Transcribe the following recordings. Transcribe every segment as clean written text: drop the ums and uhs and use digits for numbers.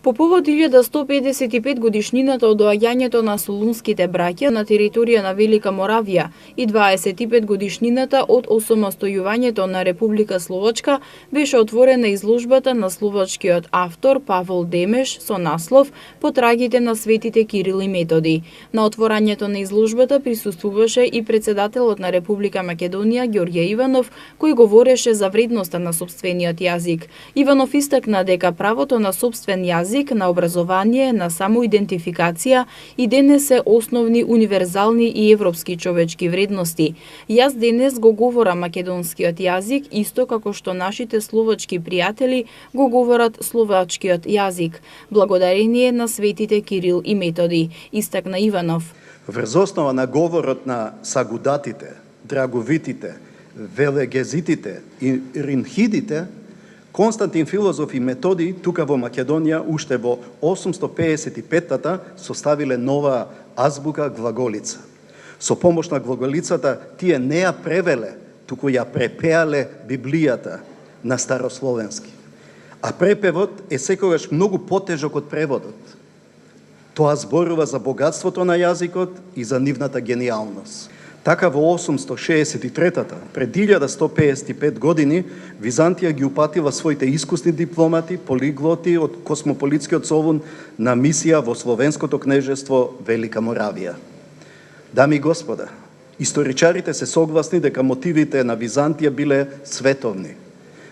По повод 1155 годишнината од доаѓањето на солунските браќа на територија на Велика Моравија и 25 годишнината од осамостојувањето на Република Словачка, беше отворена изложбата на словачкиот автор Павол Демеш со наслов "Потрагите на светите Кирил и Методи". На отворањето на изложбата присуствуваше и председателот на Република Македонија Ѓорѓе Иванов, кој говореше за вредноста на сопствениот јазик. Иванов истакна дека правото на сопствен јазик, на образование, на самоидентификација и денес се основни универзални и европски човечки вредности. Јас денес го говорам македонскиот јазик исто како што нашите словачки пријатели го говорат словачкиот јазик, благодарение на светите Кирил и Методи, истакна Иванов. Врз основа на говорот на сагудатите, драговитите, велегезитите и ринхидите, Константин Филозоф и Методи тука во Македонија уште во 855-та составиле нова азбука глаголица. Со помош на глаголицата тие не ја превеле, туку ја препеале Библијата на старословенски. А препевот е секогаш многу потежок од преводот. Тоа зборува за богатството на јазикот и за нивната гениалност. Така во 863-та, пред 1155 години, Византија ги упатила своите искусни дипломати, полиглоти од космополитскиот совун на мисија во Словенското кнежество Велика Моравија. Дами и господа, историчарите се согласни дека мотивите на Византија биле световни.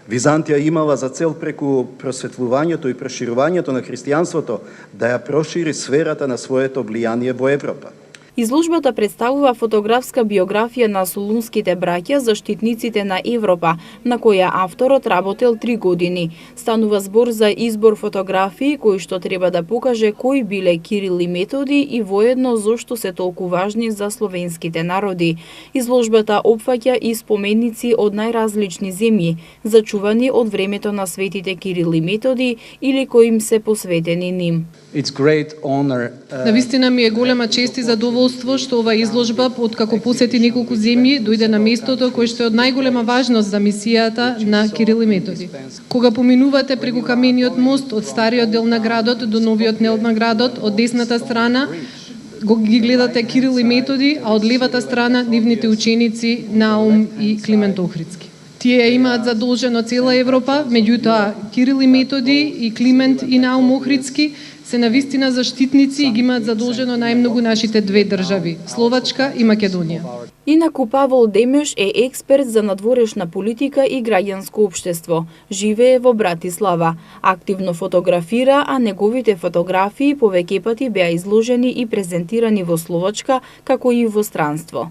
Византија имала за цел преку просветлувањето и проширувањето на христијанството да ја прошири сферата на своето влијание во Европа. Изложбата представува фотографска биографија на солунските браќа, заштитниците на Европа, на која авторот работел 3 години. Станува збор за избор фотографии кои што треба да покаже кои биле Кирил и Методи и воедно зошто се толку важни за словенските народи. Изложбата опфаќа и споменици од најразлични земји, зачувани од времето на светите Кирил и Методи или кои им се посветени ним. Навистина ми е голема чест и задоволство што ова изложба, откако посети неколку земји, дојде на местото кое што е од најголема важност за мисијата на Кирил и Методи. Кога поминувате преку камениот мост од стариот дел на градот до новиот дел на градот, од десната страна ги гледате Кирил и Методи, а од левата страна нивните ученици Наум и Климент Охридски. Тие имаат задолжено цела Европа, меѓутоа Кирил и Методи и Климент и Наум Охридски се навистина заштитници и ги имаат задолжено најмногу нашите две држави, Словачка и Македонија. Инаку Павол Демеш е експерт за надворешна политика и граѓанско општество. Живее во Братислава. Активно фотографира, а неговите фотографии повеќе пати беа изложени и презентирани во Словачка, како и во странство.